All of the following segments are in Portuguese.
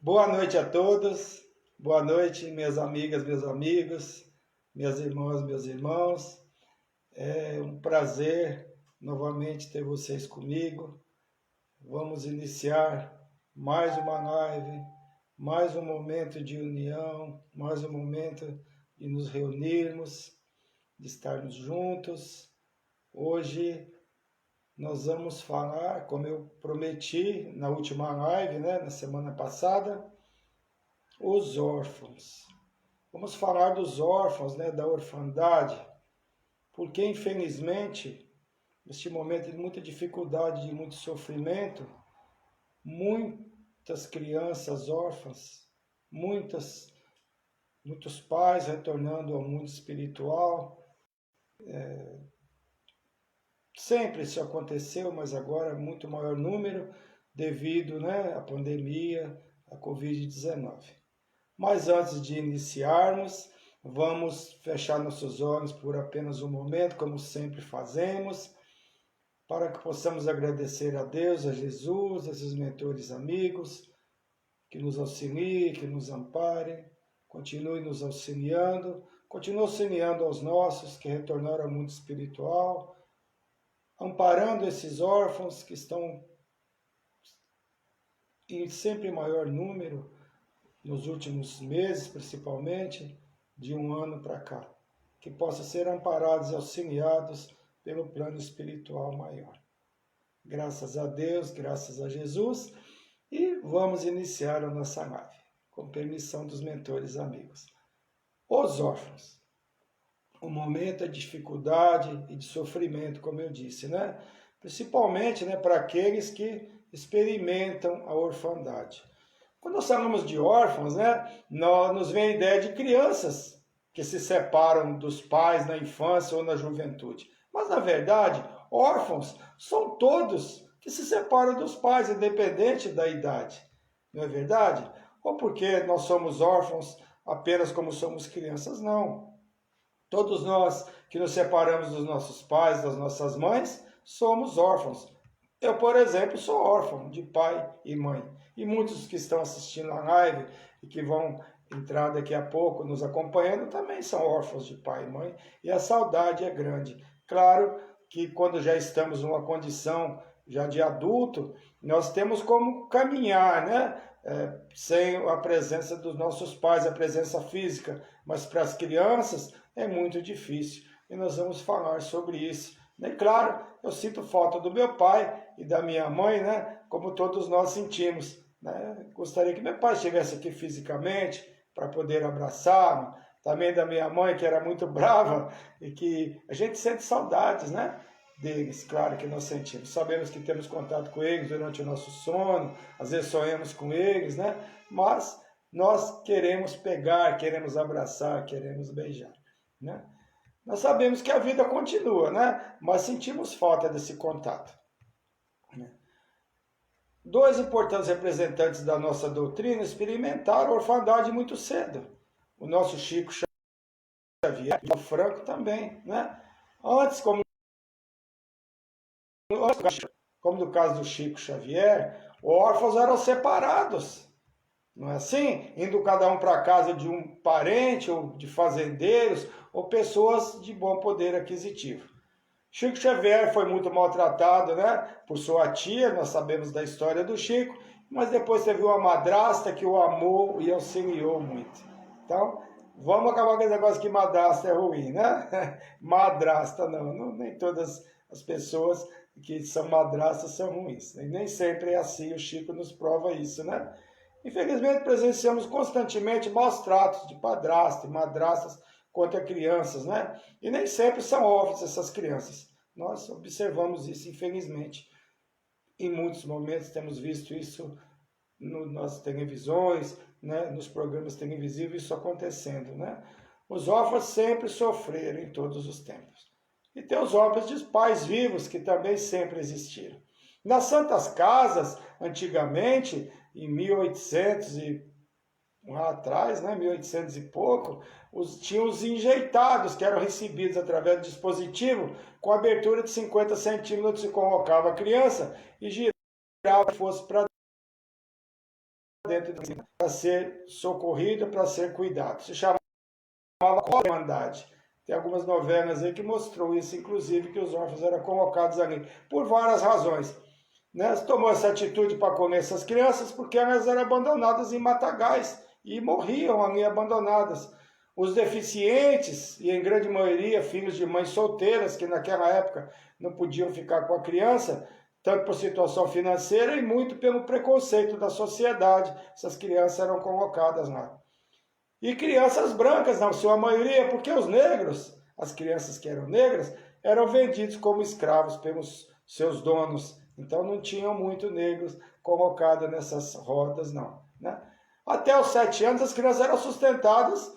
Boa noite a todos, boa noite, minhas amigas, meus amigos, minhas irmãs, meus irmãos. É um prazer novamente ter vocês comigo. Vamos iniciar mais uma live, mais um momento de união, mais um momento de nos reunirmos, de estarmos juntos. Hoje nós vamos falar, como eu prometi na última live, na semana passada, os órfãos. Vamos falar dos órfãos, da orfandade, porque infelizmente, neste momento de muita dificuldade, de muito sofrimento, muitas crianças órfãs, muitos pais retornando ao mundo espiritual. Sempre isso aconteceu, mas agora muito maior número devido à pandemia, à Covid-19. Mas antes de iniciarmos, vamos fechar nossos olhos por apenas um momento, como sempre fazemos, para que possamos agradecer a Deus, a Jesus, a esses mentores amigos, que nos auxiliem, que nos amparem, continue nos auxiliando, continue auxiliando aos nossos que retornaram ao mundo espiritual, amparando esses órfãos que estão em sempre maior número, nos últimos meses, principalmente, de um ano para cá, que possam ser amparados e auxiliados pelo plano espiritual maior. Graças a Deus, graças a Jesus, e vamos iniciar a nossa live, com permissão dos mentores amigos. Os órfãos. O momento é de dificuldade e de sofrimento, como eu disse, Principalmente para aqueles que experimentam a orfandade. Quando nós falamos de órfãos, nos vem a ideia de crianças que se separam dos pais na infância ou na juventude. Mas, na verdade, órfãos são todos que se separam dos pais, independente da idade. Não é verdade? Ou porque nós somos órfãos apenas como somos crianças? Não. Todos nós que nos separamos dos nossos pais, das nossas mães, somos órfãos. Eu, por exemplo, sou órfão de pai e mãe. E muitos que estão assistindo a live e que vão entrar daqui a pouco nos acompanhando também são órfãos de pai e mãe. E a saudade é grande. Claro que quando já estamos numa condição já de adulto, nós temos como caminhar, sem a presença dos nossos pais, a presença física. Mas para as crianças é muito difícil. E nós vamos falar sobre isso. E claro, eu sinto falta do meu pai e da minha mãe, como todos nós sentimos. Gostaria que meu pai estivesse aqui fisicamente para poder abraçá-lo. Também da minha mãe, que era muito brava e que a gente sente saudades, deles, claro que nós sentimos. Sabemos que temos contato com eles durante o nosso sono, às vezes sonhamos com eles, Mas nós queremos pegar, queremos abraçar, queremos beijar, Nós sabemos que a vida continua, Mas sentimos falta desse contato. Dois importantes representantes da nossa doutrina experimentaram a orfandade muito cedo. O nosso Chico Xavier e o Franco também, Antes, como no caso do Chico Xavier, órfãos eram separados. Não é assim? Indo cada um para a casa de um parente, ou de fazendeiros, ou pessoas de bom poder aquisitivo. Chico Xavier foi muito maltratado, por sua tia, nós sabemos da história do Chico, mas depois teve uma madrasta que o amou e auxiliou muito. Então, vamos acabar com esse negócio que madrasta é ruim, Madrasta não, nem todas as pessoas que são madrastas são ruins. E nem sempre é assim, o Chico nos prova isso, Infelizmente, presenciamos constantemente maus tratos de padrasto e madrastas contra crianças, E nem sempre são órfãos essas crianças. Nós observamos isso, infelizmente. Em muitos momentos temos visto isso nas televisões, nos programas televisivos, isso acontecendo, Os órfãos sempre sofreram em todos os tempos. E tem os órfãos de pais vivos, que também sempre existiram. Nas santas casas, antigamente, em 1800 e lá atrás, 1800 e pouco, tinham os enjeitados, que eram recebidos através do dispositivo, com abertura de 50 centímetros, se colocava a criança e girava que fosse para dentro para ser socorrido, para ser cuidado. Se chamava Irmandade. Tem algumas novelas aí que mostrou isso, inclusive, que os órfãos eram colocados ali, por várias razões. Né? Tomou essa atitude para comer essas crianças porque elas eram abandonadas em matagais e morriam ali abandonadas. Os deficientes, e em grande maioria filhos de mães solteiras, que naquela época não podiam ficar com a criança, tanto por situação financeira e muito pelo preconceito da sociedade, essas crianças eram colocadas lá. E crianças brancas, na sua maioria, porque os negros, as crianças que eram negras, eram vendidos como escravos pelos seus donos. Então não tinham muito negros colocados nessas rodas, não. Né? Até os 7 anos as crianças eram sustentadas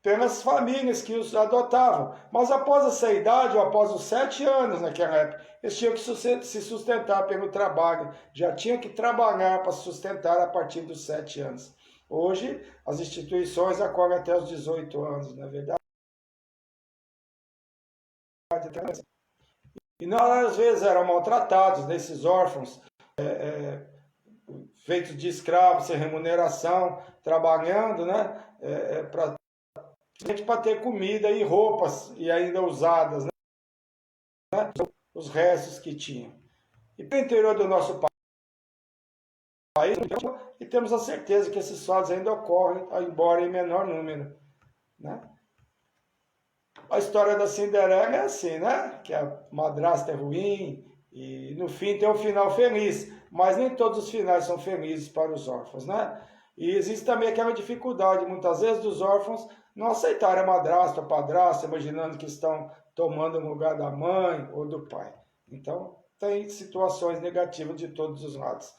pelas famílias que os adotavam. Mas após essa idade, ou após os 7 anos naquela época, eles tinham que se sustentar pelo trabalho. Já tinham que trabalhar para se sustentar a partir dos 7 anos. Hoje, as instituições acolhem até os 18 anos, não é verdade? E nós, às vezes, eram maltratados, nesses órfãos, feitos de escravos, sem remuneração, trabalhando, né? Para ter comida e roupas, e ainda usadas, né? Os restos que tinham. E para o interior do nosso país, e temos a certeza que esses fatos ainda ocorrem, embora em menor número. Né? A história da Cinderela é assim, né? Que a madrasta é ruim e no fim tem um final feliz, mas nem todos os finais são felizes para os órfãos, né? E existe também aquela dificuldade, muitas vezes, dos órfãos não aceitarem a madrasta ou padrasto, imaginando que estão tomando o lugar da mãe ou do pai. Então, tem situações negativas de todos os lados.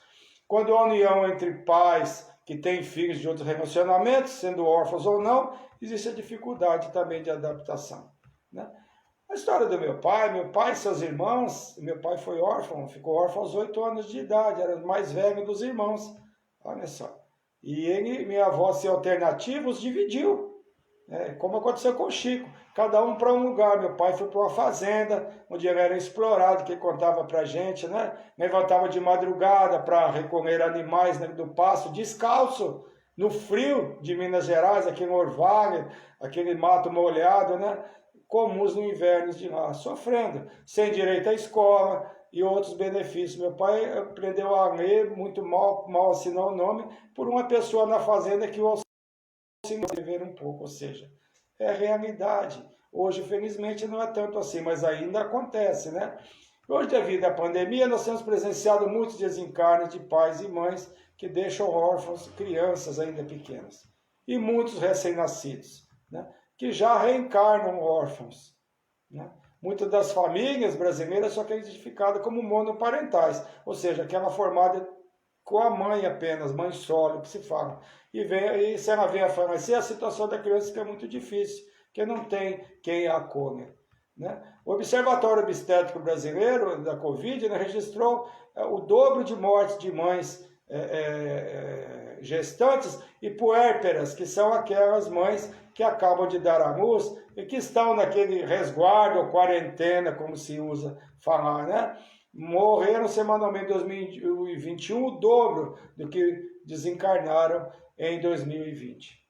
Quando a união entre pais que têm filhos de outros relacionamentos, sendo órfãos ou não, existe a dificuldade também de adaptação. Né? A história do meu pai e seus irmãos, meu pai foi órfão, ficou órfão aos 8 anos de idade, era o mais velho dos irmãos, olha só. E ele, minha avó, sem alternativa, os dividiu. Como aconteceu com o Chico, cada um para um lugar. Meu pai foi para uma fazenda, onde ele era explorado, que ele contava para a gente, né? Levantava de madrugada para recolher animais, né, do pasto, descalço, no frio de Minas Gerais, aquele orvalho, aquele mato molhado, né? Comuns no inverno de lá, sofrendo, sem direito à escola e outros benefícios. Meu pai aprendeu a ler, muito mal assinou o nome, por uma pessoa na fazenda que o viver um pouco, ou seja, é realidade. Hoje, felizmente, não é tanto assim, mas ainda acontece, né? Hoje, devido à pandemia, nós temos presenciado muitos desencarnes de pais e mães que deixam órfãos, crianças ainda pequenas. E muitos recém-nascidos, né? Que já reencarnam órfãos. Né? Muitas das famílias brasileiras são identificadas como monoparentais, ou seja, aquela formada com a mãe apenas, mãe solo, que se fala. E se ela vem a falecer, a situação da criança fica muito difícil, porque não tem quem a acolha. Né? O Observatório Obstétrico Brasileiro, da Covid, né, registrou o dobro de mortes de mães gestantes e puérperas, que são aquelas mães que acabam de dar à luz e que estão naquele resguardo ou quarentena, como se usa falar, né? Morreram semanalmente em 2021 o dobro do que desencarnaram em 2020.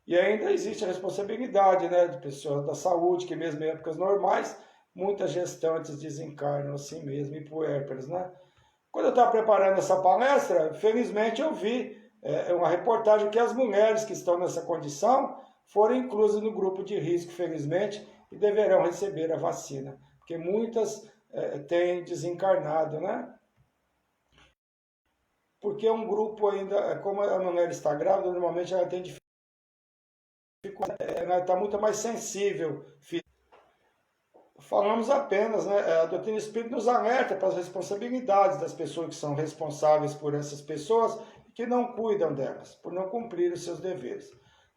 E ainda existe a responsabilidade, né, de pessoas da saúde, que mesmo em épocas normais, muitas gestantes desencarnam assim mesmo, e puérperas, né? Quando eu estava preparando essa palestra, felizmente eu vi uma reportagem que as mulheres que estão nessa condição foram inclusas no grupo de risco, felizmente, e deverão receber a vacina, porque muitas têm desencarnado, né? Porque um grupo ainda, como a mulher está grávida, normalmente ela tem dificuldade, ela está muito mais sensível. Falamos apenas, né? A doutrina espírita nos alerta para as responsabilidades das pessoas que são responsáveis por essas pessoas e que não cuidam delas, por não cumprir os seus deveres.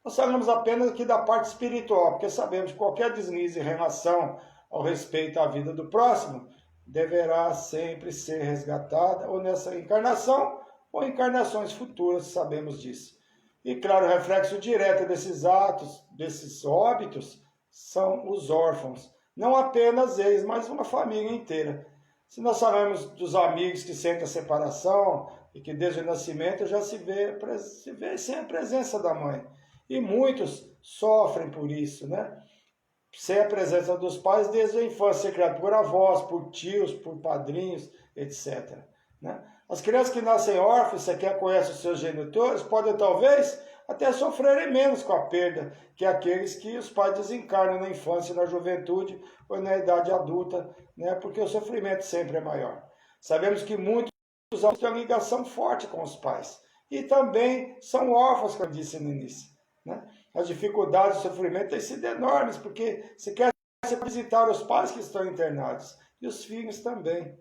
Nós falamos apenas aqui da parte espiritual, porque sabemos que qualquer deslize em relação ao respeito à vida do próximo deverá sempre ser resgatada, ou nessa encarnação, ou encarnações futuras, sabemos disso. E claro, o reflexo direto desses atos, desses óbitos, são os órfãos. Não apenas eles, mas uma família inteira. Se nós falamos dos amigos que sentem a separação, e que desde o nascimento já se vê sem a presença da mãe. E muitos sofrem por isso, né? Sem a presença dos pais desde a infância, ser criado por avós, por tios, por padrinhos, etc. Né? As crianças que nascem órfãs, se quem conhece os seus genitores, podem talvez até sofrerem menos com a perda que aqueles que os pais desencarnam na infância, na juventude ou na idade adulta, né? Porque o sofrimento sempre é maior. Sabemos que muitos adultos têm uma ligação forte com os pais e também são órfãos, como eu disse no início. Né? As dificuldades, o sofrimento têm sido enormes, porque se quer visitar os pais que estão internados e os filhos também.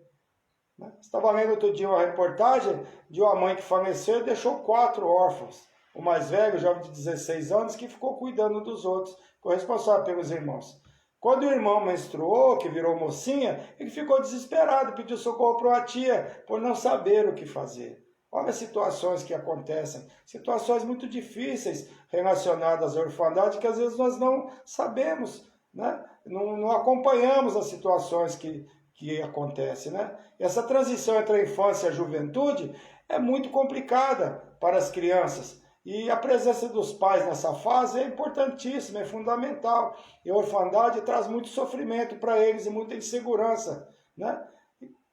Né? Estava lendo outro dia uma reportagem de uma mãe que faleceu e deixou 4 órfãos. O mais velho, jovem de 16 anos, que ficou cuidando dos outros, corresponsável pelos irmãos. Quando o irmão menstruou, que virou mocinha, ele ficou desesperado, pediu socorro para uma tia, por não saber o que fazer. Olha as situações que acontecem, situações muito difíceis relacionadas à orfandade, que às vezes nós não sabemos, né? Não acompanhamos as situações que acontecem. Né? E essa transição entre a infância e a juventude é muito complicada para as crianças. E a presença dos pais nessa fase é importantíssima, é fundamental. E a orfandade traz muito sofrimento para eles e muita insegurança. Né?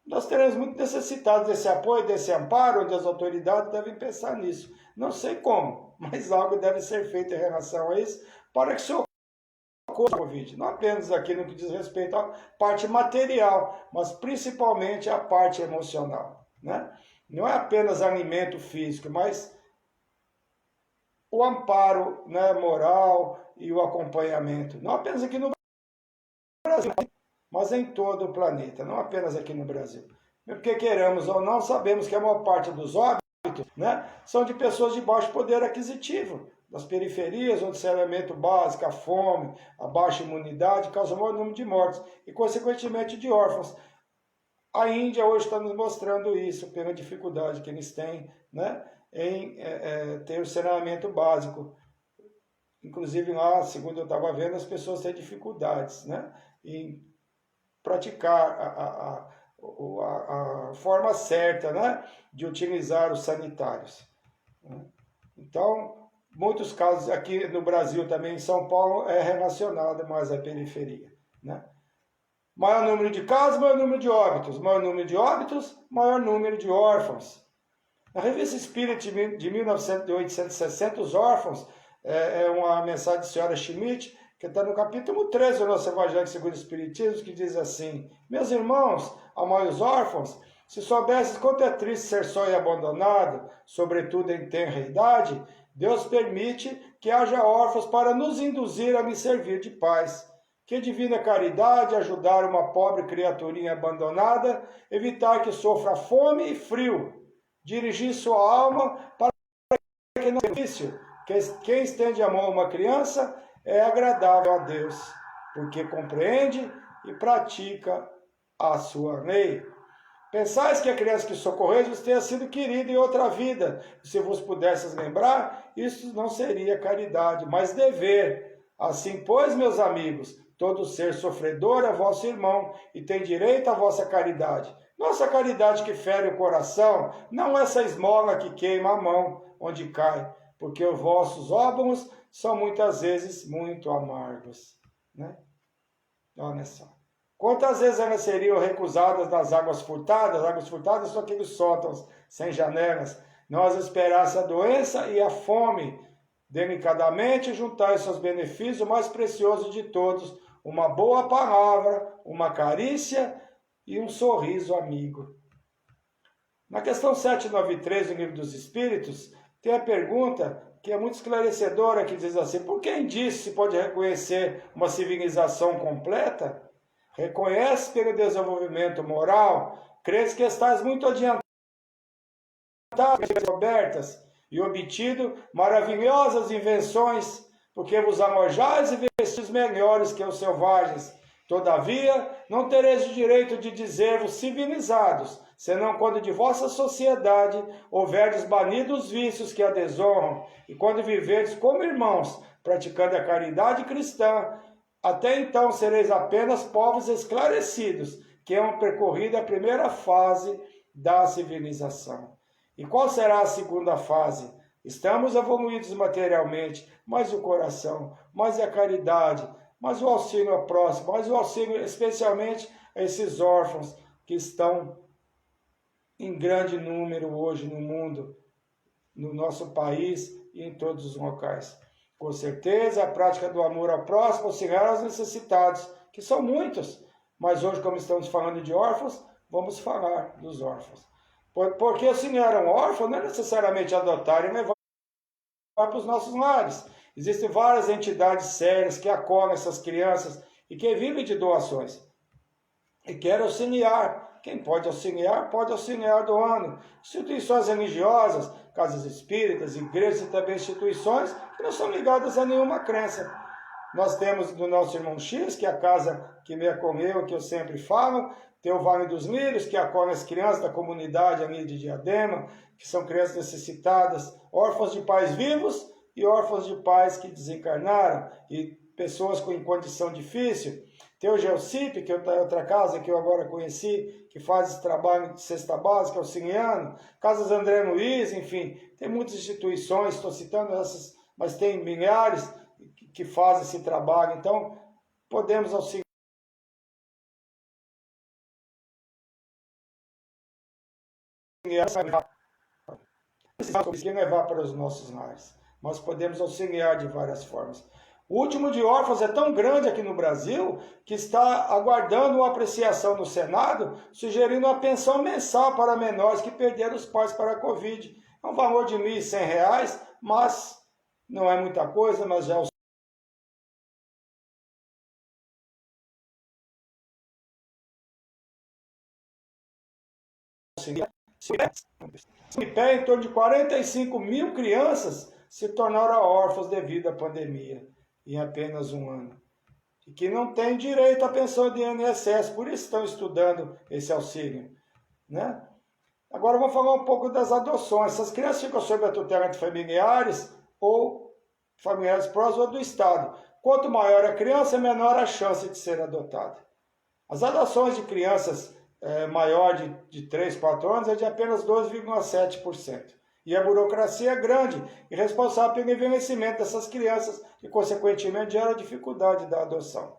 Nós teremos muito necessitados desse apoio, desse amparo, onde as autoridades devem pensar nisso. Não sei como, mas algo deve ser feito em relação a isso para que se ocorra a Covid. Não apenas aqui no que diz respeito à parte material, mas principalmente à parte emocional. Né? Não é apenas alimento físico, mas o amparo, né, moral e o acompanhamento. Não apenas aqui no Brasil, mas em todo o planeta, não apenas aqui no Brasil. Porque queremos ou não, sabemos que a maior parte dos óbitos, né, são de pessoas de baixo poder aquisitivo, das periferias, onde o saneamento básico, a fome, a baixa imunidade causam o maior número de mortes e, consequentemente, de órfãos. A Índia hoje está nos mostrando isso, pela dificuldade que eles têm, né, em ter o saneamento básico. Inclusive lá, segundo eu estava vendo, as pessoas têm dificuldades, né, em praticar a forma certa, né, de utilizar os sanitários. Então, muitos casos aqui no Brasil também, em São Paulo, é relacionado mais à periferia. Né? Maior número de casos, maior número de óbitos. Maior número de óbitos, maior número de órfãos. Na Revista Espírita de 1860, os órfãos, é uma mensagem de senhora Schmidt, que está no capítulo 13 do nosso Evangelho segundo o Espiritismo, que diz assim: meus irmãos, amai os órfãos, se soubesses quanto é triste ser só e abandonado, sobretudo em tenra idade, Deus permite que haja órfãos para nos induzir a lhe servir de pais. Que divina caridade ajudar uma pobre criaturinha abandonada, evitar que sofra fome e frio, dirigir sua alma para que não difícil. Quem estende a mão a uma criança é agradável a Deus, porque compreende e pratica a sua lei. Pensais que a criança que socorreis tenha sido querida em outra vida. Se vos pudesses lembrar, isso não seria caridade, mas dever. Assim, pois, meus amigos, todo ser sofredor é vosso irmão e tem direito à vossa caridade. Nossa caridade que fere o coração, não essa esmola que queima a mão onde cai, porque os vossos óbãos são muitas vezes muito amargos. Né? Olha só. Quantas vezes elas seriam recusadas nas águas furtadas? Águas furtadas são aqueles sótãos sem janelas. Não as esperasse a doença e a fome. Delicadamente juntai seus benefícios, o mais precioso de todos, uma boa palavra, uma carícia e um sorriso amigo. Na questão 793 do Livro dos Espíritos, tem a pergunta que é muito esclarecedora, que diz assim: por que disso se pode reconhecer uma civilização completa? Reconhece pelo desenvolvimento moral, crês que estás muito adiantado, cobertas e obtido maravilhosas invenções, porque vos amojais e vestis melhores que os selvagens. Todavia, não tereis o direito de dizer-vos civilizados, senão quando de vossa sociedade houverdes banido os vícios que a desonram, e quando viverdes como irmãos, praticando a caridade cristã. Até então sereis apenas povos esclarecidos, que hão percorrido a primeira fase da civilização. E qual será a segunda fase? Estamos evoluídos materialmente, mas o coração, mas a caridade, mas o auxílio ao próximo, mas o auxílio especialmente a esses órfãos que estão em grande número hoje no mundo, no nosso país e em todos os locais. Com certeza, a prática do amor ao próximo auxiliar aos necessitados, que são muitos, mas hoje, como estamos falando de órfãos, vamos falar dos órfãos. Porque se não eram órfãos, não é necessariamente adotar e levar para os nossos lares. Existem várias entidades sérias que acolhem essas crianças e que vivem de doações. E querem auxiliar. Quem pode auxiliar doando. Instituições religiosas, casas espíritas, igrejas e também instituições que não são ligadas a nenhuma crença. Nós temos do nosso irmão X, que é a casa que me acolheu, que eu sempre falo. Tem o Vale dos Lírios, que acolhe as crianças da comunidade ali de Diadema, que são crianças necessitadas, órfãos de pais vivos e órfãos de pais que desencarnaram, e pessoas em condição difícil. Tem o Geocipe, que é outra casa que eu agora conheci, que faz esse trabalho de cesta básica, auxiliando. Casas André Luiz, enfim, tem muitas instituições, estou citando essas, mas tem milhares que fazem esse trabalho. Então, podemos auxiliar. Não conseguimos levar para os nossos lares, mas podemos auxiliar de várias formas. O último de órfãos é tão grande aqui no Brasil que está aguardando uma apreciação no Senado, sugerindo uma pensão mensal para menores que perderam os pais para a Covid. É um valor de R$ 1.100, mas não é muita coisa, mas já auxilia. Em pé, em torno de 45 mil crianças se tornaram órfãos devido à pandemia, em apenas um ano. E que não têm direito à pensão de INSS, por isso estão estudando esse auxílio, né? Agora vamos falar um pouco das adoções. Essas crianças ficam sob a tutela de familiares ou familiares próximos ou do Estado. Quanto maior a criança, menor a chance de ser adotada. As adoções de crianças maior de 3, 4 anos é de apenas 12,7%. E a burocracia é grande e responsável pelo envelhecimento dessas crianças e, consequentemente, gera dificuldade da adoção.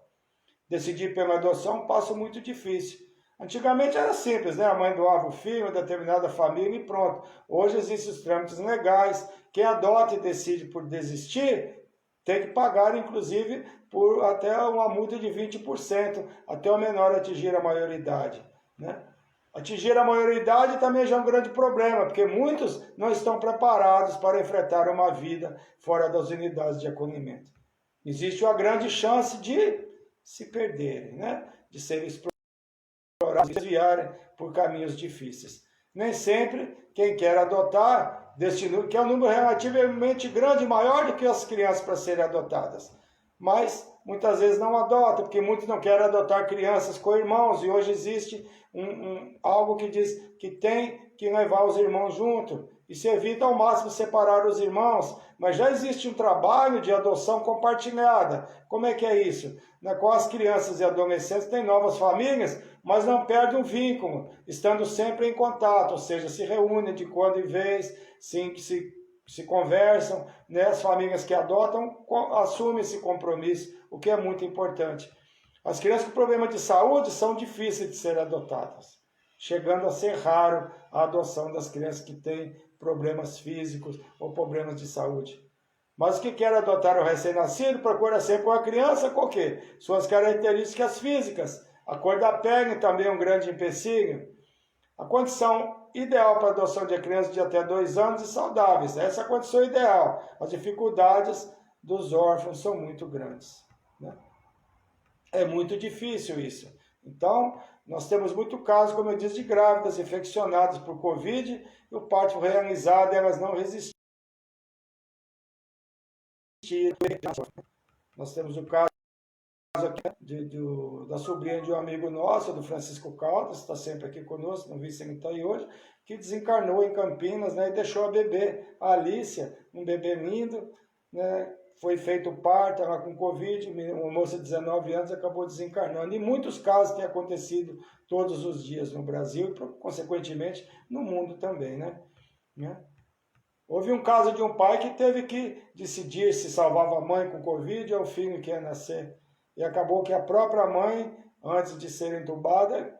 Decidir pela adoção é um passo muito difícil. Antigamente era simples, né? A mãe doava o filho, uma determinada família e pronto. Hoje existem os trâmites legais. Quem adota e decide por desistir tem que pagar, inclusive, por até uma multa de 20%, até o menor atingir a maioridade, né? Atingir a maioridade também já é um grande problema, porque muitos não estão preparados para enfrentar uma vida fora das unidades de acolhimento. Existe uma grande chance de se perderem, né? De serem explorados, de desviarem por caminhos difíceis. Nem sempre quem quer adotar, que é um número relativamente grande, maior do que as crianças para serem adotadas. Mas muitas vezes não adotam, porque muitos não querem adotar crianças com irmãos, e hoje existe algo que diz que tem que levar os irmãos junto, e se evita ao máximo separar os irmãos, mas já existe um trabalho de adoção compartilhada. Como é que é isso? Na qual as crianças e adolescentes têm novas famílias, mas não perdem o vínculo, estando sempre em contato, ou seja, se reúnem de quando em vez, se conversam, né? As famílias que adotam assumem esse compromisso, o que é muito importante. As crianças com problema de saúde são difíceis de serem adotadas, chegando a ser raro a adoção das crianças que têm problemas físicos ou problemas de saúde. Mas o que quer adotar o recém-nascido procura sempre uma criança com o quê? Suas características físicas. A cor da pele também é um grande empecilho. A condição ideal para a adoção de crianças de até 2 anos e saudáveis. Essa é a condição ideal. As dificuldades dos órfãos são muito grandes, né? É muito difícil isso. Então, nós temos muito caso, como eu disse, de grávidas infeccionadas por Covid e o parto realizado, elas não resistiram. Nós temos o caso aqui da sobrinha de um amigo nosso, do Francisco Caldas, está sempre aqui conosco, não vi se ele está aí hoje, que desencarnou em Campinas, né, e deixou a bebê, a Alícia, um bebê lindo, né? Foi feito o parto, ela com Covid, uma moça de 19 anos acabou desencarnando. E muitos casos têm acontecido todos os dias no Brasil e, consequentemente, no mundo também, né? né? Houve um caso de um pai que teve que decidir se salvava a mãe com Covid ou o filho que ia nascer. E acabou que a própria mãe, antes de ser entubada,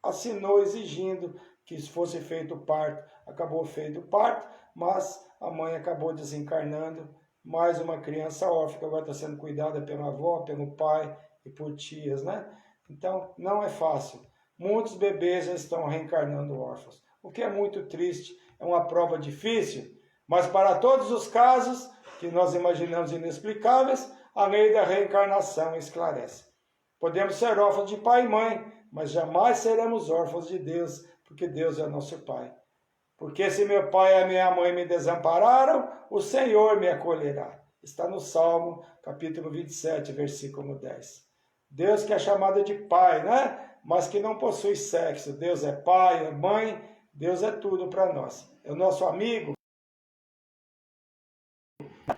assinou exigindo que fosse feito o parto. Acabou feito o parto, mas a mãe acabou desencarnando. Mais uma criança órfã que agora está sendo cuidada pela avó, pelo pai e por tias, né? Então, não é fácil. Muitos bebês já estão reencarnando órfãos, o que é muito triste, é uma prova difícil, mas para todos os casos que nós imaginamos inexplicáveis, a lei da reencarnação esclarece. Podemos ser órfãos de pai e mãe, mas jamais seremos órfãos de Deus, porque Deus é nosso Pai. Porque se meu pai e a minha mãe me desampararam, o Senhor me acolherá. Está no Salmo, capítulo 27, versículo 10. Deus que é chamado de Pai, né? Mas que não possui sexo. Deus é Pai, é Mãe, Deus é tudo para nós. É o nosso amigo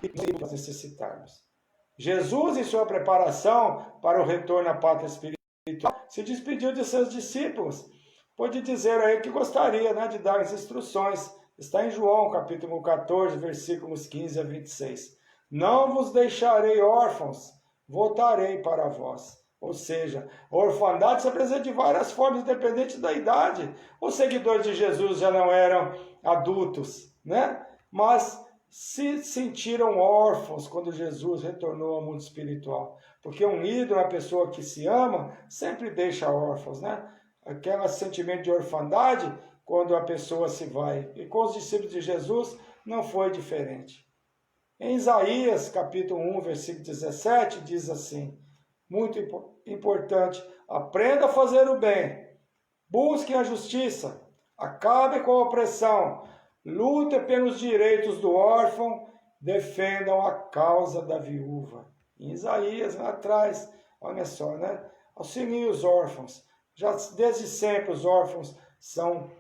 que nós necessitarmos. Jesus, em sua preparação para o retorno à pátria espiritual, se despediu de seus discípulos. Pode dizer aí que gostaria, né, de dar as instruções. Está em João, capítulo 14, versículos 15 a 26. Não vos deixarei órfãos, voltarei para vós. Ou seja, a orfandade se apresenta de várias formas, independente da idade. Os seguidores de Jesus já não eram adultos, né? Mas se sentiram órfãos quando Jesus retornou ao mundo espiritual. Porque um ídolo, uma pessoa que se ama, sempre deixa órfãos, né? Aquele sentimento de orfandade quando a pessoa se vai. E com os discípulos de Jesus não foi diferente. Em Isaías, capítulo 1, versículo 17, diz assim, muito importante, aprenda a fazer o bem, busque a justiça, acabe com a opressão, lute pelos direitos do órfão, defendam a causa da viúva. Em Isaías, lá atrás, olha só, né? Auxilie os órfãos. Já desde sempre os órfãos são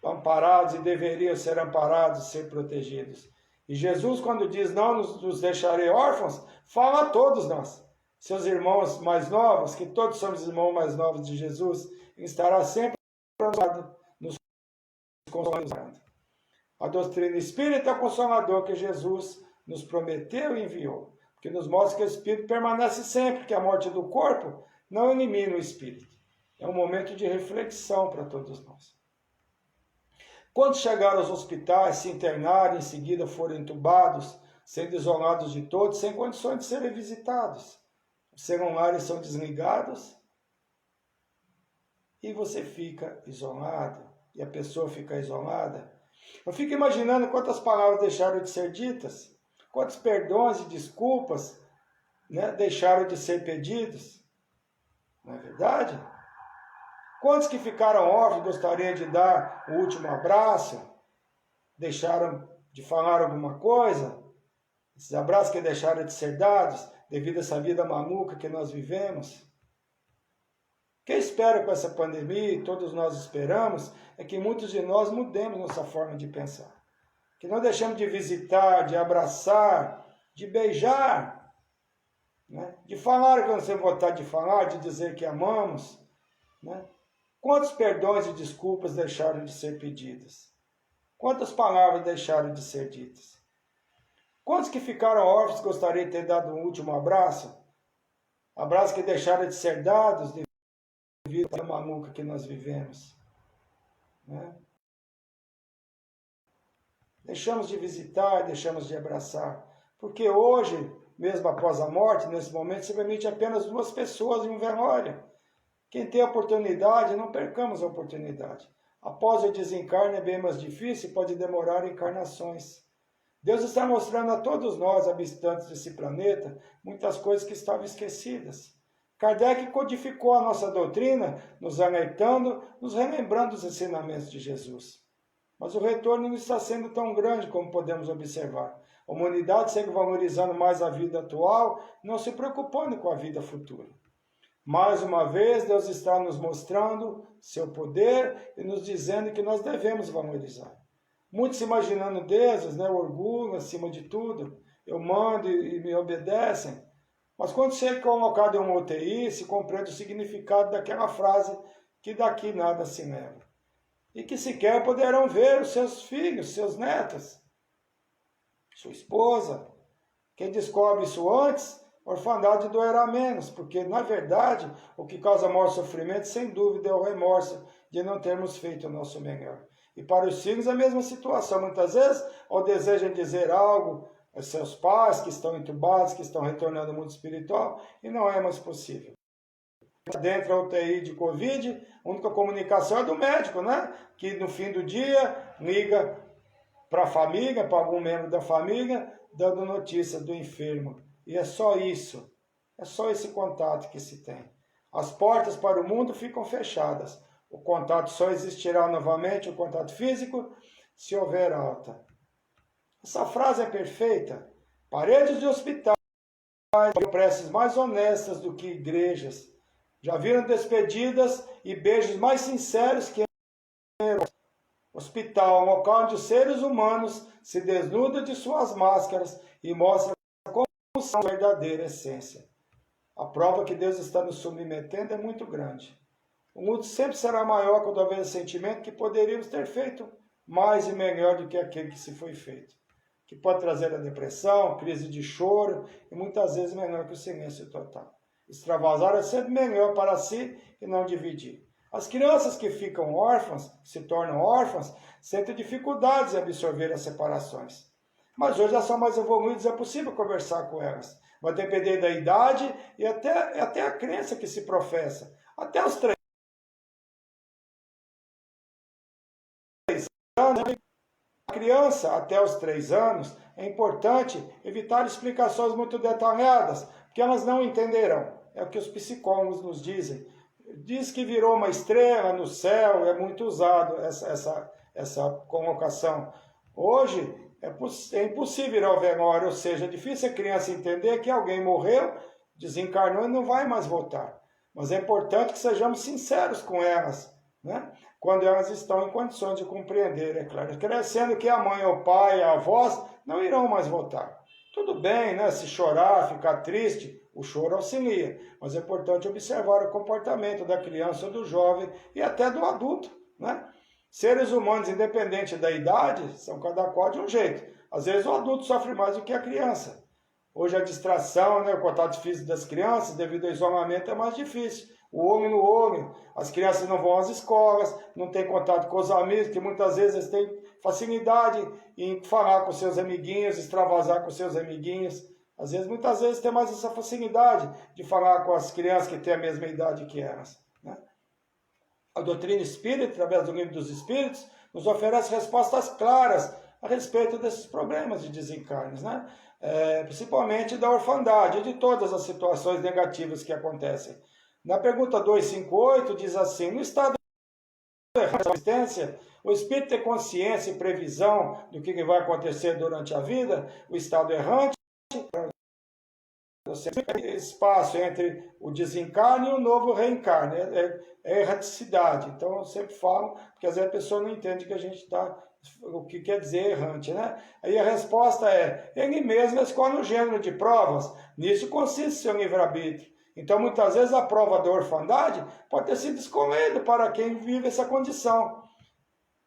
amparados e deveriam ser amparados, ser protegidos. E Jesus, quando diz não nos deixarei órfãos, fala a todos nós, seus irmãos mais novos, que todos somos irmãos mais novos de Jesus, estará sempre nos consolando. A doutrina espírita é o consolador que Jesus nos prometeu e enviou, que nos mostra que o espírito permanece sempre, que a morte do corpo não elimina o espírito. É um momento de reflexão para todos nós. Quando chegaram aos hospitais, se internaram, em seguida foram entubados, sendo isolados de todos, sem condições de serem visitados. Os celulares são desligados e você fica isolado, e a pessoa fica isolada. Eu fico imaginando quantas palavras deixaram de ser ditas, quantos perdões e desculpas, né, deixaram de ser pedidos. Não é verdade? Quantos que ficaram órfãos gostariam de dar o último abraço? Deixaram de falar alguma coisa? Esses abraços que deixaram de ser dados devido a essa vida maluca que nós vivemos? O que eu espero com essa pandemia, e todos nós esperamos, é que muitos de nós mudemos nossa forma de pensar. Que não deixemos de visitar, de abraçar, de beijar, né? De falar o que nós temos vontade de falar, de dizer que amamos, né? Quantos perdões e desculpas deixaram de ser pedidas? Quantas palavras deixaram de ser ditas? Quantos que ficaram órfãos gostariam de ter dado um último abraço? Abraços que deixaram de ser dados devido à maluca que nós vivemos, né? Deixamos de visitar, deixamos de abraçar. Porque hoje, mesmo após a morte, nesse momento, se permite apenas 2 pessoas em um velório. Quem tem a oportunidade, não percamos a oportunidade. Após o desencarne é bem mais difícil e pode demorar encarnações. Deus está mostrando a todos nós, habitantes desse planeta, muitas coisas que estavam esquecidas. Kardec codificou a nossa doutrina, nos alertando, nos relembrando os ensinamentos de Jesus. Mas o retorno não está sendo tão grande como podemos observar. A humanidade segue valorizando mais a vida atual, não se preocupando com a vida futura. Mais uma vez, Deus está nos mostrando seu poder e nos dizendo que nós devemos valorizar. Muitos se imaginando deuses, né? Orgulho acima de tudo. Eu mando e me obedecem. Mas quando você é colocado em uma UTI, se compreende o significado daquela frase que daqui nada se leva. e que sequer poderão ver os seus filhos, seus netos, sua esposa. Quem descobre isso antes, a orfandade doerá menos, porque, na verdade, o que causa maior sofrimento, sem dúvida, é o remorso de não termos feito o nosso melhor. E para os filhos, a mesma situação. Muitas vezes, ao desejam dizer algo aos seus pais, que estão entubados, que estão retornando ao mundo espiritual, e não é mais possível. Dentro da UTI de Covid, a única comunicação é do médico, né? Que no fim do dia liga para a família, para algum membro da família, dando notícia do enfermo. E é só isso. É só esse contato que se tem. As portas para o mundo ficam fechadas. O contato só existirá novamente, o contato físico, se houver alta. Essa frase é perfeita. Paredes de hospitais, preces mais honestas do que igrejas. Já viram despedidas e beijos mais sinceros que hospital, um local onde os seres humanos se desnudam de suas máscaras e mostram como são a verdadeira essência. A prova que Deus está nos submetendo é muito grande. O mundo sempre será maior quando houver sentimento que poderíamos ter feito mais e melhor do que aquele que se foi feito. Que pode trazer a depressão, crise de choro e muitas vezes menor que o silêncio total. Extravasar é sempre melhor para si e não dividir. As crianças que ficam órfãs, que se tornam órfãs, sentem dificuldades em absorver as separações. Mas hoje elas são mais evoluídas, é possível conversar com elas. Vai depender da idade e até a crença que se professa. Até os 3 anos, a criança até os 3 anos, é importante evitar explicações muito detalhadas, porque elas não entenderão. É o que os psicólogos nos dizem. Diz que virou uma estrela no céu, é muito usado essa colocação. Hoje é impossível ir ao velório, ou seja, é difícil a criança entender que alguém morreu, desencarnou e não vai mais voltar. Mas é importante que sejamos sinceros com elas, né? Quando elas estão em condições de compreender, é claro. Crescendo que a mãe, o pai, a avós não irão mais voltar. Tudo bem, né? Se chorar, ficar triste, o choro auxilia, mas é importante observar o comportamento da criança ou do jovem e até do adulto, né? Seres humanos, independente da idade, são cada qual de um jeito. Às vezes o adulto sofre mais do que a criança. Hoje a distração, né, o contato físico das crianças, devido ao isolamento, é mais difícil. O olho no olho, as crianças não vão às escolas, não têm contato com os amigos, que muitas vezes eles têm facilidade em falar com seus amiguinhos, extravasar com seus amiguinhos. Às vezes, muitas vezes, tem mais essa facilidade de falar com as crianças que têm a mesma idade que elas, né? A doutrina espírita, através do Livro dos Espíritos, nos oferece respostas claras a respeito desses problemas de desencarnes, né? Principalmente da orfandade e de todas as situações negativas que acontecem. Na pergunta 258 diz assim: no estado de existência, o espírito tem consciência e previsão do que vai acontecer durante a vida? O estado errante, espaço entre o desencarne e o novo reencarne, é erraticidade. Então eu sempre falo, porque às vezes a pessoa não entende que a gente está, o que quer dizer errante, né? Aí a resposta é: ele mesmo escolhe o gênero de provas, nisso consiste seu livre-arbítrio. Então muitas vezes a prova da orfandade pode ter sido escolhida para quem vive essa condição.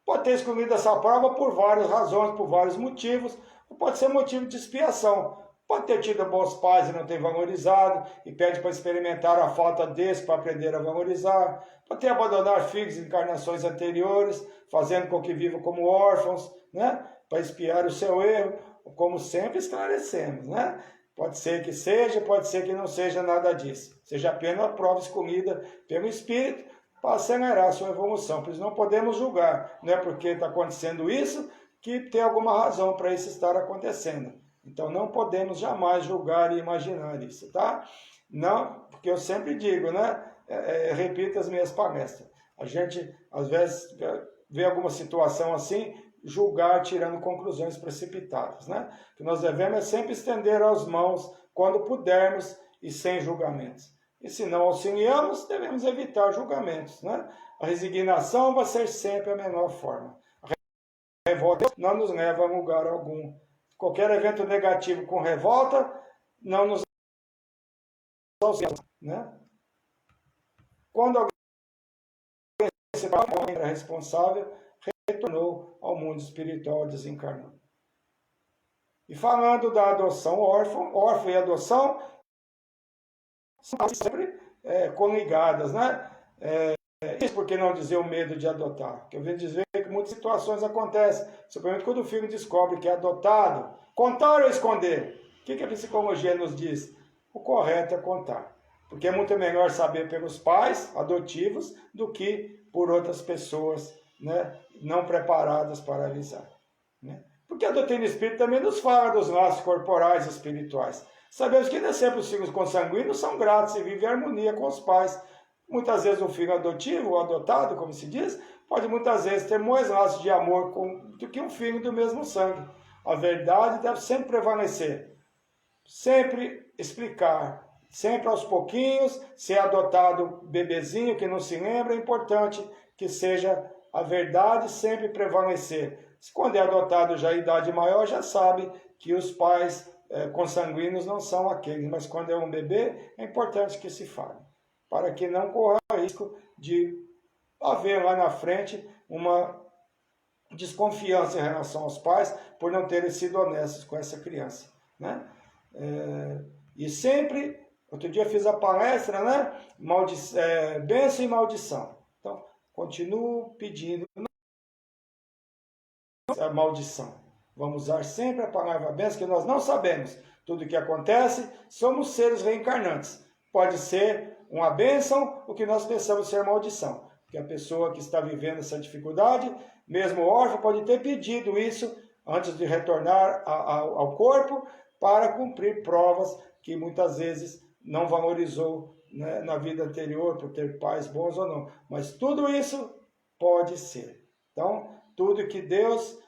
Pode ter escolhido essa prova por várias razões, por vários motivos, ou pode ser motivo de expiação. Pode ter tido bons pais e não ter valorizado, e pede para experimentar a falta desse para aprender a valorizar. Pode ter abandonado filhos em encarnações anteriores, fazendo com que vivam como órfãos, né? Para expiar o seu erro, como sempre esclarecemos, né? Pode ser que seja, pode ser que não seja nada disso. Seja apenas a prova escolhida pelo Espírito para acelerar a sua evolução. Por isso não podemos julgar, não é porque está acontecendo isso que tem alguma razão para isso estar acontecendo. Então não podemos jamais julgar e imaginar isso, tá? Não, porque eu sempre digo, né? Repito as minhas palestras. A gente, às vezes, vê alguma situação assim, julgar tirando conclusões precipitadas, né? O que nós devemos é sempre estender as mãos quando pudermos e sem julgamentos. E se não auxiliamos, devemos evitar julgamentos, né? A resignação vai ser sempre a menor forma. A revolta não nos leva a lugar algum. Qualquer evento negativo com revolta não nos auxilia, né? Quando alguém era responsável, retornou ao mundo espiritual, desencarnou. E falando da adoção órfão e adoção são sempre coligadas, né? Isso porque não dizer o medo de adotar. Porque eu venho dizer que muitas situações acontecem, principalmente quando o filho descobre que é adotado. Contar ou esconder? O que a psicologia nos diz? O correto é contar. Porque é muito melhor saber pelos pais adotivos do que por outras pessoas, né, não preparadas para avisar. Né? Porque a doutrina espírita também nos fala dos laços corporais e espirituais. Sabemos que nem sempre os filhos consanguíneos são gratos e vivem em harmonia com os pais. Muitas vezes o filho adotivo, ou adotado, como se diz, pode muitas vezes ter mais laços de amor do que um filho do mesmo sangue. A verdade deve sempre prevalecer. Sempre explicar, sempre aos pouquinhos. Se é adotado bebezinho que não se lembra, é importante que seja a verdade sempre prevalecer. Quando é adotado já em idade maior, já sabe que os pais consanguíneos não são aqueles, mas quando é um bebê, é importante que se fale, para que não corra risco de haver lá na frente uma desconfiança em relação aos pais por não terem sido honestos com essa criança, né? E sempre, outro dia fiz a palestra, né? Bênção e maldição. Então, continuo pedindo a maldição. Vamos usar sempre a palavra bênção, que nós não sabemos tudo o que acontece, somos seres reencarnantes. Pode ser uma bênção o que nós pensamos ser maldição. Porque a pessoa que está vivendo essa dificuldade, mesmo órfão, pode ter pedido isso antes de retornar ao corpo para cumprir provas que muitas vezes não valorizou, né, na vida anterior, por ter pais bons ou não. Mas tudo isso pode ser. Então, tudo que Deus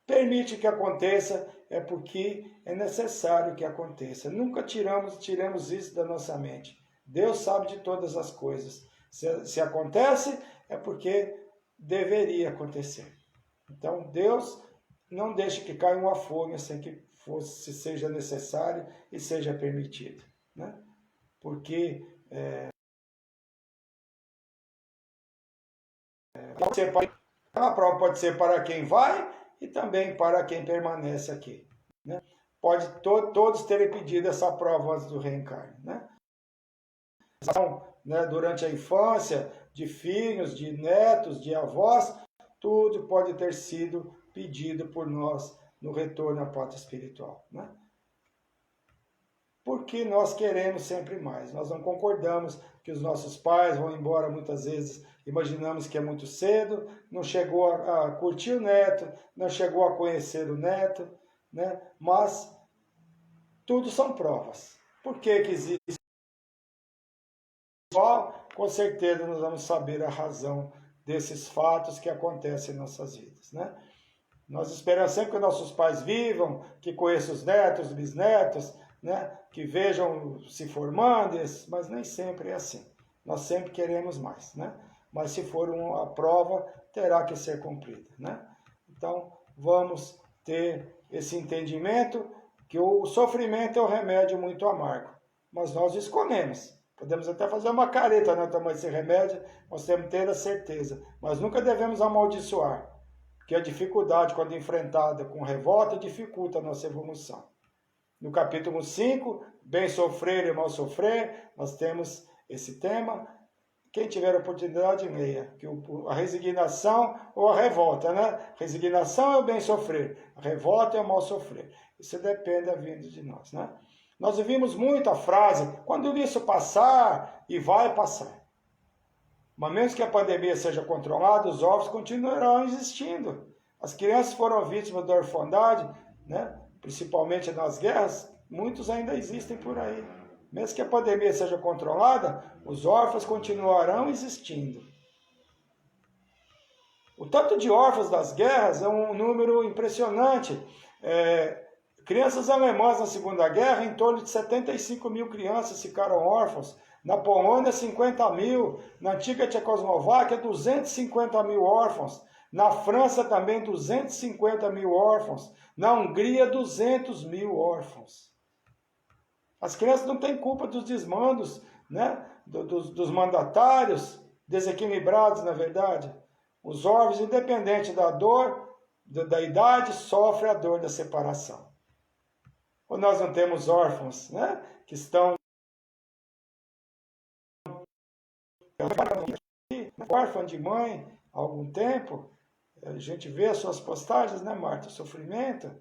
permite que aconteça é porque é necessário que aconteça. Nunca tiramos isso da nossa mente. Deus sabe de todas as coisas. Se acontece, é porque deveria acontecer. Então, Deus não deixa que caia uma folha sem que seja necessário e seja permitido. Né? Porque a prova pode ser para quem vai e também para quem permanece aqui. Né? Pode todos terem pedido essa prova antes do reencarne. Né? Então, né, durante a infância, de filhos, de netos, de avós, tudo pode ter sido pedido por nós no retorno à pátria espiritual. Né? Porque nós queremos sempre mais. Nós não concordamos que os nossos pais vão embora muitas vezes, imaginamos que é muito cedo, não chegou a curtir o neto, não chegou a conhecer o neto, né? Mas tudo são provas. Por que existe? Com certeza nós vamos saber a razão desses fatos que acontecem em nossas vidas, né? Nós esperamos sempre que nossos pais vivam, que conheçam os netos, bisnetos, né? Que vejam se formando, mas nem sempre é assim. Nós sempre queremos mais, né? Mas se for uma prova, terá que ser cumprida, né? Então, vamos ter esse entendimento que o sofrimento é um remédio muito amargo, mas nós escolhemos. Podemos até fazer uma careta, né, tomar esse remédio, nós temos que ter a certeza, mas nunca devemos amaldiçoar, porque a dificuldade, quando enfrentada com revolta, dificulta a nossa evolução. No capítulo 5, bem sofrer e mal sofrer, nós temos esse tema. Quem tiver a oportunidade, leia. Que a resignação ou a revolta, né? Resignação é o bem sofrer, a revolta é o mal sofrer. Isso depende da vinda de nós, né? Nós ouvimos muito a frase, quando isso passar, e vai passar. Mas mesmo que a pandemia seja controlada, os órfãos continuarão existindo. As crianças foram vítimas da orfandade, né? Principalmente nas guerras, muitos ainda existem por aí. Mesmo que a pandemia seja controlada, os órfãos continuarão existindo. O tanto de órfãos das guerras é um número impressionante. Crianças alemãs na Segunda Guerra, em torno de 75 mil crianças ficaram órfãos. Na Polônia, 50 mil. Na antiga Tchecoslováquia, 250 mil órfãos. Na França também 250 mil órfãos. Na Hungria, 200 mil órfãos. As crianças não têm culpa dos desmandos, né? dos mandatários. desequilibrados, na verdade. Os órfãos, independente da dor, da idade, sofrem a dor da separação. Ou nós não temos órfãos, né, que estão órfã de mãe há algum tempo. A gente vê as suas postagens, né, Marta? O sofrimento.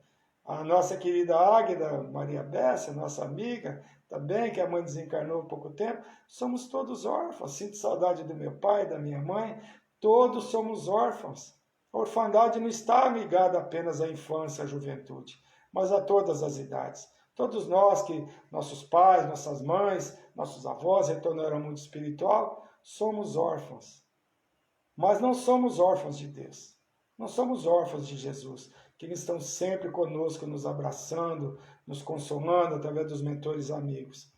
A nossa querida Águida Maria Bessa, nossa amiga, também, que a mãe desencarnou há pouco tempo. Somos todos órfãos. Sinto saudade do meu pai, da minha mãe. Todos somos órfãos. A orfandade não está ligada apenas à infância, à juventude, mas a todas as idades. Todos nós que nossos pais, nossas mães, nossos avós retornaram ao mundo espiritual, somos órfãos. Mas não somos órfãos de Deus. Não somos órfãos de Jesus, que eles estão sempre conosco, nos abraçando, nos consolando através dos mentores amigos.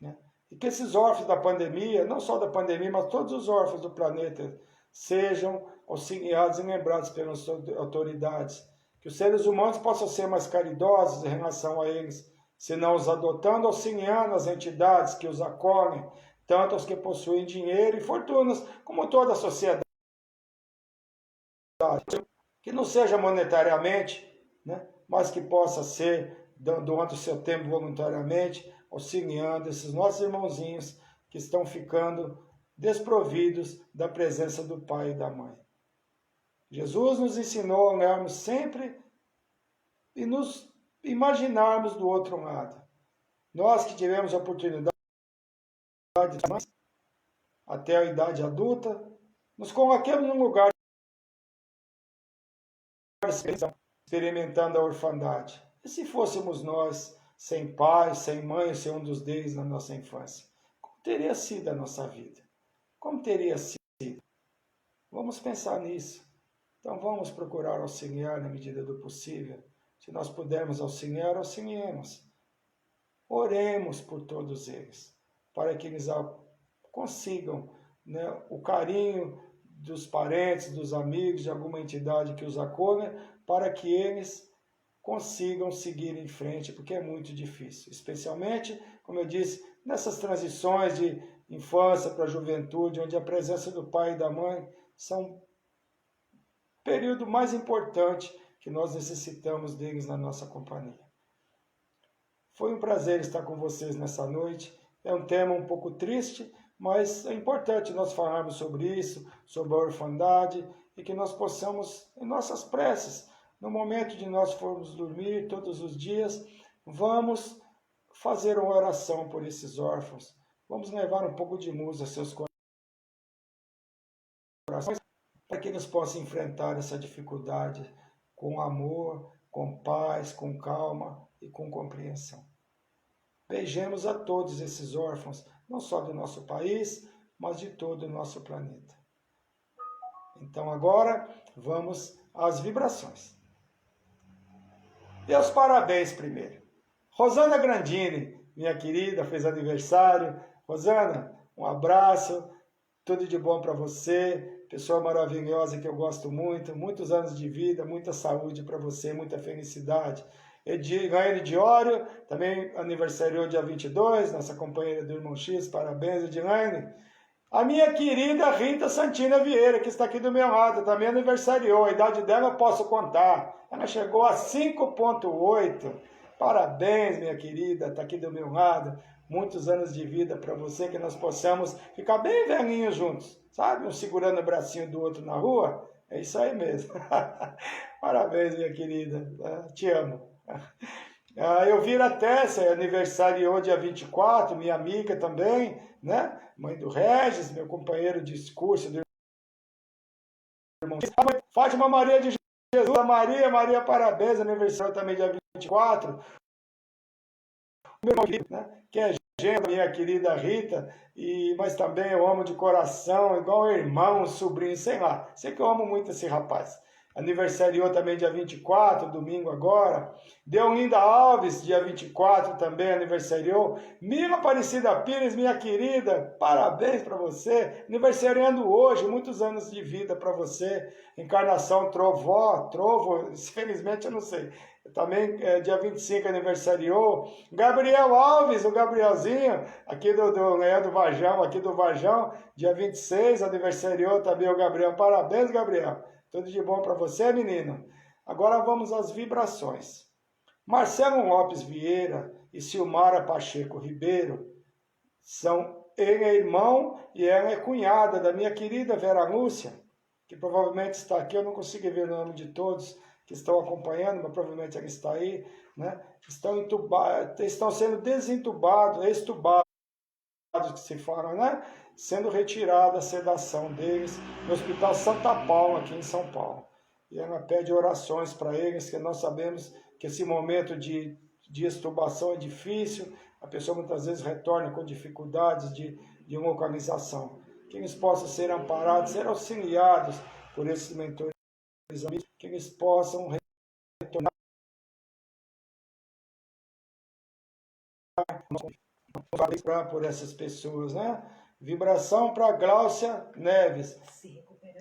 Né? E que esses órfãos da pandemia, não só da pandemia, mas todos os órfãos do planeta, sejam auxiliados e lembrados pelas autoridades. Que os seres humanos possam ser mais caridosos em relação a eles, se não os adotando, auxiliando as entidades que os acolhem, tanto os que possuem dinheiro e fortunas, como toda a sociedade. Que não seja monetariamente, né, mas que possa ser doando o seu tempo voluntariamente, auxiliando esses nossos irmãozinhos que estão ficando desprovidos da presença do pai e da mãe. Jesus nos ensinou a olharmos sempre e nos imaginarmos do outro lado. Nós que tivemos a oportunidade de até a idade adulta, nos coloquemos num lugar experimentando a orfandade. E se fôssemos nós sem pai, sem mãe, sem um dos deles na nossa infância? Como teria sido a nossa vida? Como teria sido? Vamos pensar nisso. Então vamos procurar auxiliar na medida do possível. Se nós pudermos auxiliar, auxiliemos. Oremos por todos eles, para que eles consigam, né, o carinho dos parentes, dos amigos, de alguma entidade que os acolha, para que eles consigam seguir em frente, porque é muito difícil. Especialmente, como eu disse, nessas transições de infância para a juventude, onde a presença do pai e da mãe são o período mais importante que nós necessitamos deles na nossa companhia. Foi um prazer estar com vocês nessa noite. É um tema um pouco triste, mas é importante nós falarmos sobre isso, sobre a orfandade, e que nós possamos, em nossas preces, no momento de nós formos dormir todos os dias, vamos fazer uma oração por esses órfãos. Vamos levar um pouco de música a seus corações, para que eles possam enfrentar essa dificuldade com amor, com paz, com calma e com compreensão. Beijemos a todos esses órfãos, não só do nosso país, mas de todo o nosso planeta. Então agora vamos às vibrações. E os parabéns primeiro. Rosana Grandini, minha querida, fez aniversário. Rosana, um abraço, tudo de bom para você, pessoa maravilhosa que eu gosto muito, muitos anos de vida, muita saúde para você, muita felicidade. Edilene Diório, também aniversariou dia 22, nossa companheira do Irmão X, parabéns, Edilene. A minha querida Rita Santina Vieira, que está aqui do meu lado, também aniversariou, a idade dela eu posso contar, ela chegou a 5,8, parabéns, minha querida, está aqui do meu lado, muitos anos de vida para você, que nós possamos ficar bem velhinhos juntos, sabe, um segurando o bracinho do outro na rua, é isso aí mesmo. Parabéns, minha querida, te amo. Elvira Tessa, aniversariou dia 24, minha amiga também, né? Mãe do Regis, meu companheiro de curso do irmão. Fátima Maria de Jesus, Maria, parabéns, aniversário também dia 24. Meu irmão, né? Que é genro, minha querida Rita, mas também eu amo de coração, igual irmão, sobrinho, sei lá. Sei que eu amo muito esse rapaz. aniversariou também dia 24, domingo agora. Deolinda Alves, dia 24 também aniversariou. Mila Aparecida Pires, minha querida, parabéns para você. Aniversariando hoje, muitos anos de vida para você. Encarnação Trovo, infelizmente eu não sei. Também dia 25 aniversariou. Gabriel Alves, o Gabrielzinho, aqui do Leandro Varjão, aqui do Varjão, dia 26 aniversariou também o Gabriel. Parabéns, Gabriel. Tudo de bom para você, menino. Agora vamos às vibrações. Marcelo Lopes Vieira e Silmara Pacheco Ribeiro ele é irmão e ela é cunhada da minha querida Vera Lúcia, que provavelmente está aqui. Eu não consigo ver o nome de todos que estão acompanhando, mas provavelmente ela está aí, né? Estão sendo desentubados, extubados, que se fala, né? Sendo retirada a sedação deles no Hospital Santa Paula, aqui em São Paulo. E ela pede orações para eles, que nós sabemos que esse momento de extubação é difícil, a pessoa muitas vezes retorna com dificuldades de localização. Que eles possam ser amparados, ser auxiliados por esses mentores, que eles possam retornar por essas pessoas, né? Vibração para Gláucia Neves.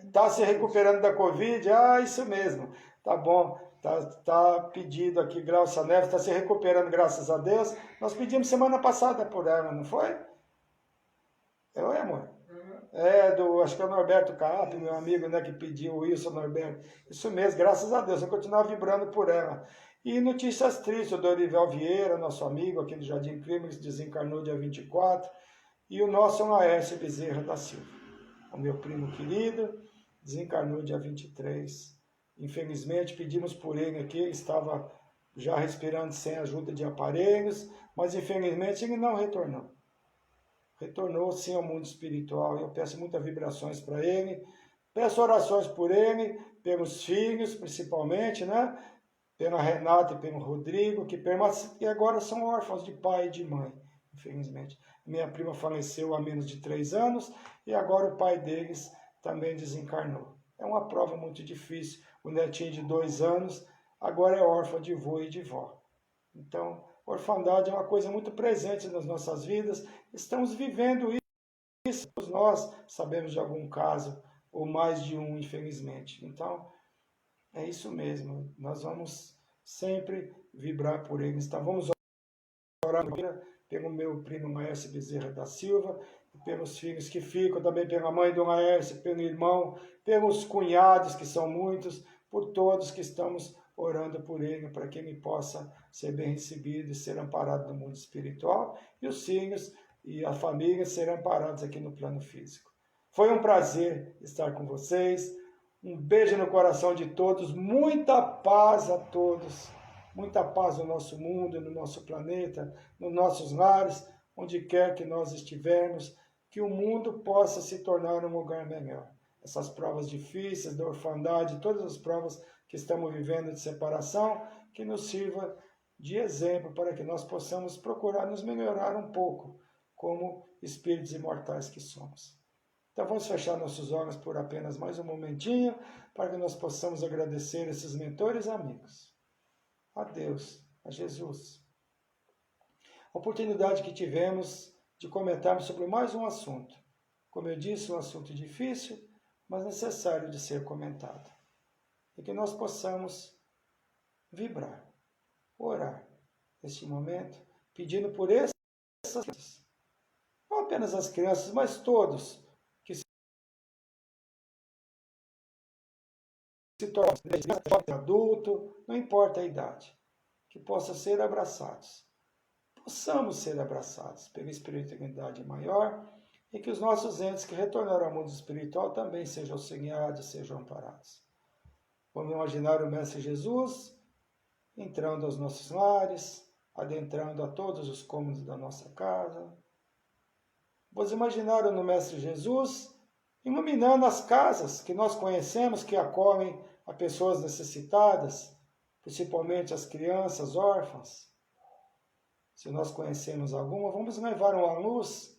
Está se recuperando da Covid? Ah, isso mesmo. Tá bom. Tá pedido aqui, Gláucia Neves, está se recuperando, graças a Deus. Nós pedimos semana passada por ela, não foi? Oi, amor? Acho que é o Norberto Caap, meu amigo, né, que pediu, o Wilson Norberto. Isso mesmo, graças a Deus, eu continuo vibrando por ela. E notícias tristes, o Dorival Vieira, nosso amigo aqui do Jardim Clima, que desencarnou dia 24, e o nosso Laércio Bezerra da Silva, o meu primo querido, desencarnou dia 23. Infelizmente, pedimos por ele aqui, ele estava já respirando sem ajuda de aparelhos, mas infelizmente ele não retornou. Retornou sim ao mundo espiritual. Eu peço muitas vibrações para ele, peço orações por ele, pelos filhos principalmente, né? Pela Renata e pelo Rodrigo, que agora são órfãos de pai e de mãe, infelizmente. Minha prima faleceu há menos de 3 anos e agora o pai deles também desencarnou. É uma prova muito difícil. O netinho de 2 anos agora é órfão de vô e de vó. Então, orfandade é uma coisa muito presente nas nossas vidas. Estamos vivendo isso. Nós sabemos de algum caso, ou mais de um, infelizmente. Então, é isso mesmo. Nós vamos sempre vibrar por eles. Então, vamos orar pelo meu primo Laércio Bezerra da Silva, pelos filhos que ficam, também pela mãe do Laércio, pelo irmão, pelos cunhados, que são muitos, por todos que estamos orando por ele, para que ele possa ser bem recebido e ser amparado no mundo espiritual, e os filhos e a família serem amparados aqui no plano físico. Foi um prazer estar com vocês, um beijo no coração de todos, muita paz a todos, muita paz no nosso mundo, no nosso planeta, nos nossos lares, onde quer que nós estivermos, que o mundo possa se tornar um lugar melhor. Essas provas difíceis da orfandade, todas as provas que estamos vivendo de separação, que nos sirva de exemplo para que nós possamos procurar nos melhorar um pouco, como espíritos imortais que somos. Então vamos fechar nossos olhos por apenas mais um momentinho, para que nós possamos agradecer esses mentores e amigos. A Deus, a Jesus. A oportunidade que tivemos de comentarmos sobre mais um assunto. Como eu disse, um assunto difícil, mas necessário de ser comentado. E que nós possamos vibrar, orar neste momento, pedindo por essas crianças, não apenas as crianças, mas todos que se tornam adulto, não importa a idade, que possam ser abraçados. Possamos ser abraçados pela espiritualidade maior e que os nossos entes que retornaram ao mundo espiritual também sejam auxiliados, sejam amparados. Vamos imaginar o Mestre Jesus entrando aos nossos lares, adentrando a todos os cômodos da nossa casa. Vamos imaginar o Mestre Jesus iluminando as casas que nós conhecemos, que acolhem a pessoas necessitadas, principalmente as crianças órfãs. Se nós conhecemos alguma, vamos levar uma luz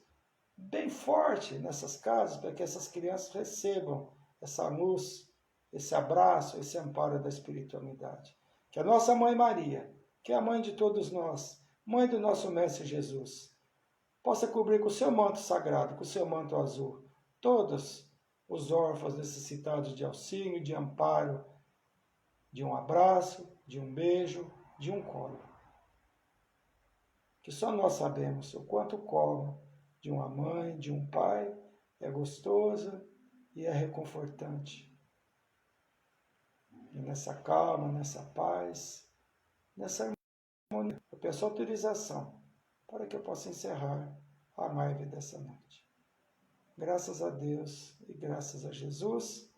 bem forte nessas casas, para que essas crianças recebam essa luz esse abraço, esse amparo da espiritualidade. Que a nossa Mãe Maria, que é a mãe de todos nós, mãe do nosso Mestre Jesus, possa cobrir com o seu manto sagrado, com o seu manto azul, todos os órfãos necessitados de auxílio, de amparo, de um abraço, de um beijo, de um colo. Que só nós sabemos o quanto o colo de uma mãe, de um pai, é gostoso e é reconfortante. E nessa calma, nessa paz, nessa harmonia, eu peço autorização para que eu possa encerrar a live dessa noite. Graças a Deus e graças a Jesus,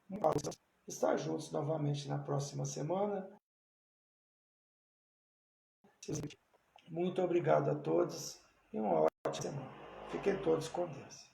vamos estar juntos novamente na próxima semana. Muito obrigado a todos e uma ótima semana. Fiquem todos com Deus.